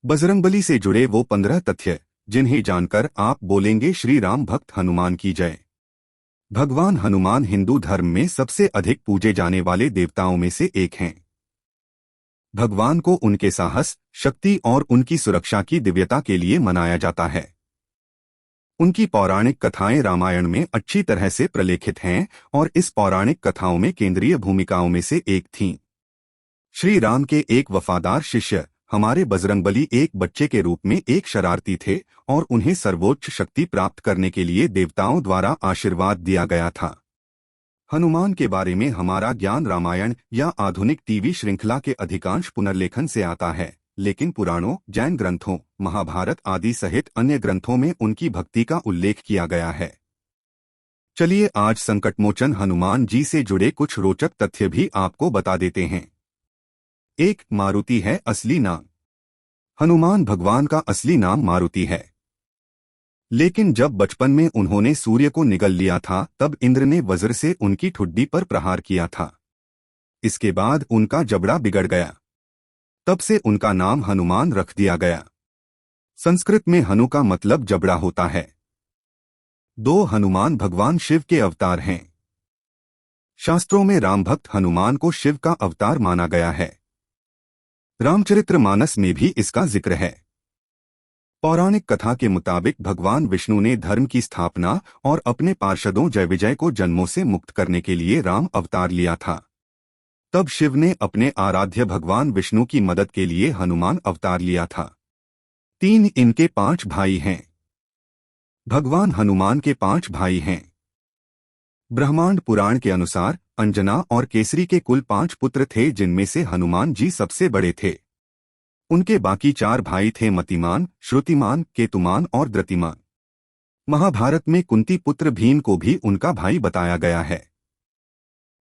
बजरंगबली से जुड़े वो 15 तथ्य जिन्हें जानकर आप बोलेंगे श्री राम भक्त हनुमान की जय। भगवान हनुमान हिंदू धर्म में सबसे अधिक पूजे जाने वाले देवताओं में से एक हैं। भगवान को उनके साहस, शक्ति और उनकी सुरक्षा की दिव्यता के लिए मनाया जाता है। उनकी पौराणिक कथाएं रामायण में अच्छी तरह से प्रलेखित हैं और इस पौराणिक कथाओं में केंद्रीय भूमिकाओं में से एक थीं। श्री राम के एक वफादार शिष्य हमारे बजरंगबली एक बच्चे के रूप में एक शरारती थे और उन्हें सर्वोच्च शक्ति प्राप्त करने के लिए देवताओं द्वारा आशीर्वाद दिया गया था। हनुमान के बारे में हमारा ज्ञान रामायण या आधुनिक टीवी श्रृंखला के अधिकांश पुनर्लेखन से आता है, लेकिन पुराणों, जैन ग्रंथों, महाभारत आदि सहित अन्य ग्रंथों में उनकी भक्ति का उल्लेख किया गया है। चलिए आज संकटमोचन हनुमान जी से जुड़े कुछ रोचक तथ्य भी आपको बता देते हैं। 1. मारुति है असली नाम। हनुमान भगवान का असली नाम मारुति है, लेकिन जब बचपन में उन्होंने सूर्य को निगल लिया था तब इंद्र ने वज्र से उनकी ठुड्डी पर प्रहार किया था। इसके बाद उनका जबड़ा बिगड़ गया, तब से उनका नाम हनुमान रख दिया गया। संस्कृत में हनु का मतलब जबड़ा होता है। 2. हनुमान भगवान शिव के अवतार हैं। शास्त्रों में राम भक्त हनुमान को शिव का अवतार माना गया है। रामचरितमानस में भी इसका जिक्र है। पौराणिक कथा के मुताबिक भगवान विष्णु ने धर्म की स्थापना और अपने पार्षदों जयविजय को जन्मों से मुक्त करने के लिए राम अवतार लिया था। तब शिव ने अपने आराध्य भगवान विष्णु की मदद के लिए हनुमान अवतार लिया था। 3. इनके 5 भाई हैं। भगवान हनुमान के 5 भाई हैं। ब्रह्मांड पुराण के अनुसार अंजना और केसरी के कुल 5 पुत्र थे, जिनमें से हनुमान जी सबसे बड़े थे। उनके बाकी 4 भाई थे मतिमान, श्रुतिमान, केतुमान और द्रतिमान। महाभारत में कुंती पुत्र भीम को भी उनका भाई बताया गया है।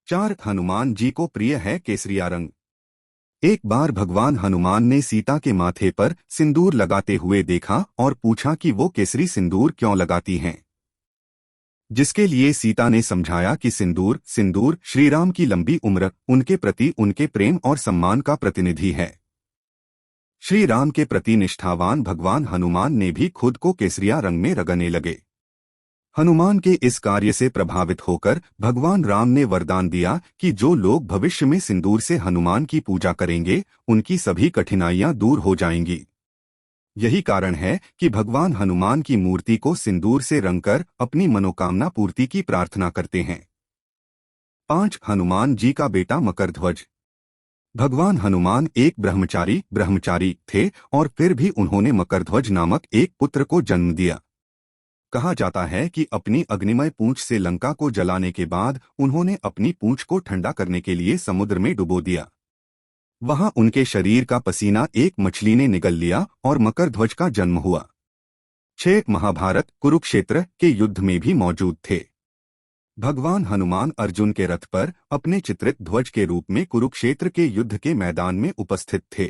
4. हनुमान जी को प्रिय है केसरिया रंग। एक बार भगवान हनुमान ने सीता के माथे पर सिंदूर लगाते हुए देखा और पूछा कि वो केसरी सिंदूर क्यों लगाती हैं, जिसके लिए सीता ने समझाया कि सिंदूर श्रीराम की लंबी उम्र, उनके प्रति उनके प्रेम और सम्मान का प्रतिनिधि है। श्री राम के प्रति निष्ठावान भगवान हनुमान ने भी खुद को केसरिया रंग में रंगने लगे। हनुमान के इस कार्य से प्रभावित होकर भगवान राम ने वरदान दिया कि जो लोग भविष्य में सिंदूर से हनुमान की पूजा करेंगे, उनकी सभी कठिनाइयां दूर हो जाएंगी। यही कारण है कि भगवान हनुमान की मूर्ति को सिंदूर से रंगकर अपनी मनोकामना पूर्ति की प्रार्थना करते हैं। 5. हनुमान जी का बेटा मकरध्वज। भगवान हनुमान एक ब्रह्मचारी थे और फिर भी उन्होंने मकरध्वज नामक एक पुत्र को जन्म दिया। कहा जाता है कि अपनी अग्निमय पूंछ से लंका को जलाने के बाद उन्होंने अपनी पूंछ को ठंडा करने के लिए समुद्र में डुबो दिया। वहां उनके शरीर का पसीना एक मछली ने निगल लिया और मकरध्वज का जन्म हुआ। 6. महाभारत कुरुक्षेत्र के युद्ध में भी मौजूद थे। भगवान हनुमान अर्जुन के रथ पर अपने चित्रित ध्वज के रूप में कुरुक्षेत्र के युद्ध के मैदान में उपस्थित थे।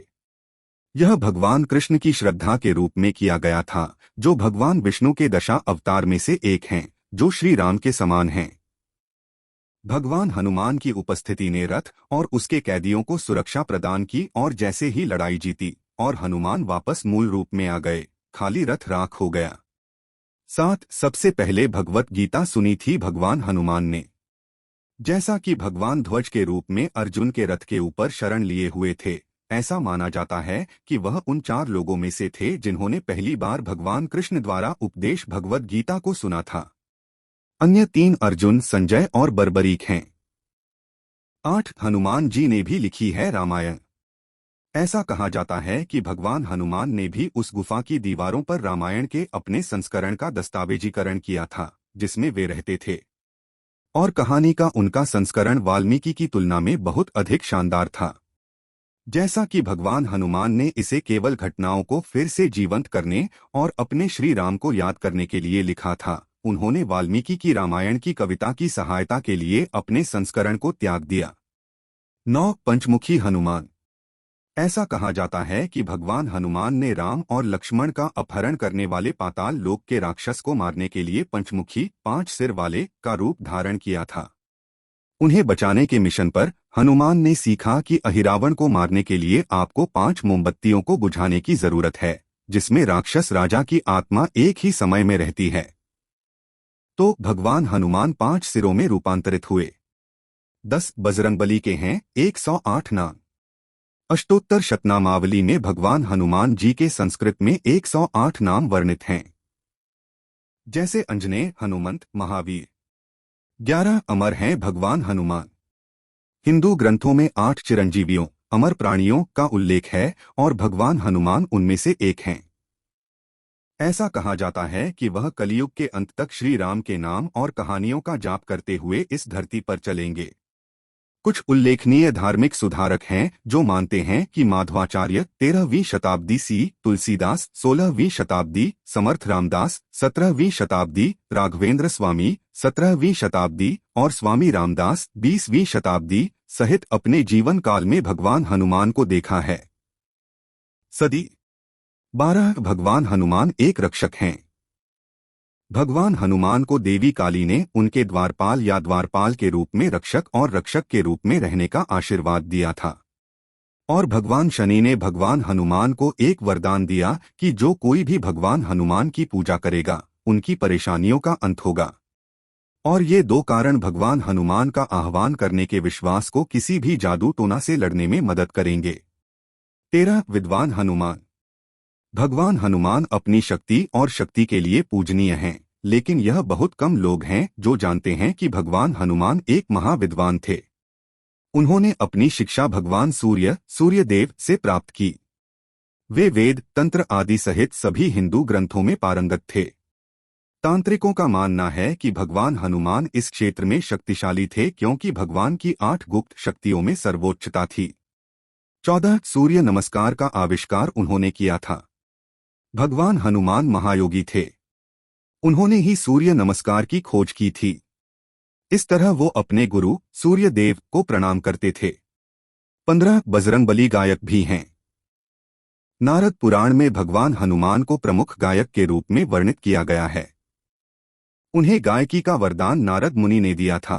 यह भगवान कृष्ण की श्रद्धा के रूप में किया गया था, जो भगवान विष्णु के दशा अवतार में से एक हैं, जो श्री राम के समान हैं। भगवान हनुमान की उपस्थिति ने रथ और उसके कैदियों को सुरक्षा प्रदान की और जैसे ही लड़ाई जीती और हनुमान वापस मूल रूप में आ गए, खाली रथ राख हो गया। 7. सबसे पहले भगवत गीता सुनी थी भगवान हनुमान ने। जैसा कि भगवान ध्वज के रूप में अर्जुन के रथ के ऊपर शरण लिए हुए थे, ऐसा माना जाता है कि वह उन 4 लोगों में से थे जिन्होंने पहली बार भगवान कृष्ण द्वारा उपदेश भगवत गीता को सुना था। अन्य 3 अर्जुन, संजय और बर्बरीक हैं। 8. हनुमान जी ने भी लिखी है रामायण। ऐसा कहा जाता है कि भगवान हनुमान ने भी उस गुफा की दीवारों पर रामायण के अपने संस्करण का दस्तावेजीकरण किया था, जिसमें वे रहते थे, और कहानी का उनका संस्करण वाल्मीकि की तुलना में बहुत अधिक शानदार था। जैसा कि भगवान हनुमान ने इसे केवल घटनाओं को फिर से जीवंत करने और अपने श्री राम को याद करने के लिए लिखा था, उन्होंने वाल्मीकि की रामायण की कविता की सहायता के लिए अपने संस्करण को त्याग दिया। 9. पंचमुखी हनुमान। ऐसा कहा जाता है कि भगवान हनुमान ने राम और लक्ष्मण का अपहरण करने वाले पाताल लोक के राक्षस को मारने के लिए पंचमुखी 5 सिर वाले का रूप धारण किया था। उन्हें बचाने के मिशन पर हनुमान ने सीखा कि अहिरावण को मारने के लिए आपको 5 मोमबत्तियों को बुझाने की जरूरत है, जिसमें राक्षस राजा की आत्मा एक ही समय में रहती है। तो भगवान हनुमान 5 सिरों में रूपांतरित हुए। 10 बजरंगबली के हैं 108 नाम। अष्टोत्तर शतनामावली में भगवान हनुमान जी के संस्कृत में 108 नाम वर्णित हैं, जैसे अंजनेय, हनुमंत, महावीर। 11 अमर हैं भगवान हनुमान। हिंदू ग्रंथों में 8 चिरंजीवियों, अमर प्राणियों का उल्लेख है और भगवान हनुमान उनमें से एक हैं। ऐसा कहा जाता है कि वह कलयुग के अंत तक श्री राम के नाम और कहानियों का जाप करते हुए इस धरती पर चलेंगे। कुछ उल्लेखनीय धार्मिक सुधारक हैं जो मानते हैं कि माधवाचार्य 13वीं शताब्दी सी, तुलसीदास 16वीं शताब्दी, समर्थ रामदास 17वीं शताब्दी, राघवेंद्र स्वामी 17वीं शताब्दी और स्वामी रामदास 20वीं शताब्दी सहित अपने जीवन काल में भगवान हनुमान को देखा है। सदी 12 भगवान हनुमान एक रक्षक हैं। भगवान हनुमान को देवी काली ने उनके द्वारपाल या द्वारपाल के रूप में रक्षक और रक्षक के रूप में रहने का आशीर्वाद दिया था। और भगवान शनि ने भगवान हनुमान को एक वरदान दिया कि जो कोई भी भगवान हनुमान की पूजा करेगा, उनकी परेशानियों का अंत होगा। और ये 2 कारण भगवान हनुमान का आह्वान करने के विश्वास को किसी भी जादू टोना से लड़ने में मदद करेंगे। 13 विद्वान हनुमान। भगवान हनुमान अपनी शक्ति और शक्ति के लिए पूजनीय हैं, लेकिन यह बहुत कम लोग हैं जो जानते हैं कि भगवान हनुमान एक महाविद्वान थे। उन्होंने अपनी शिक्षा भगवान सूर्यदेव से प्राप्त की। वे वेद, तंत्र आदि सहित सभी हिंदू ग्रंथों में पारंगत थे। तांत्रिकों का मानना है कि भगवान हनुमान इस क्षेत्र में शक्तिशाली थे क्योंकि भगवान की 8 गुप्त शक्तियों में सर्वोच्चता थी। 14 सूर्य नमस्कार का आविष्कार उन्होंने किया था। भगवान हनुमान महायोगी थे। उन्होंने ही सूर्य नमस्कार की खोज की थी। इस तरह वो अपने गुरु सूर्यदेव को प्रणाम करते थे। 15 बजरंगबली गायक भी हैं। नारद पुराण में भगवान हनुमान को प्रमुख गायक के रूप में वर्णित किया गया है। उन्हें गायकी का वरदान नारद मुनि ने दिया था।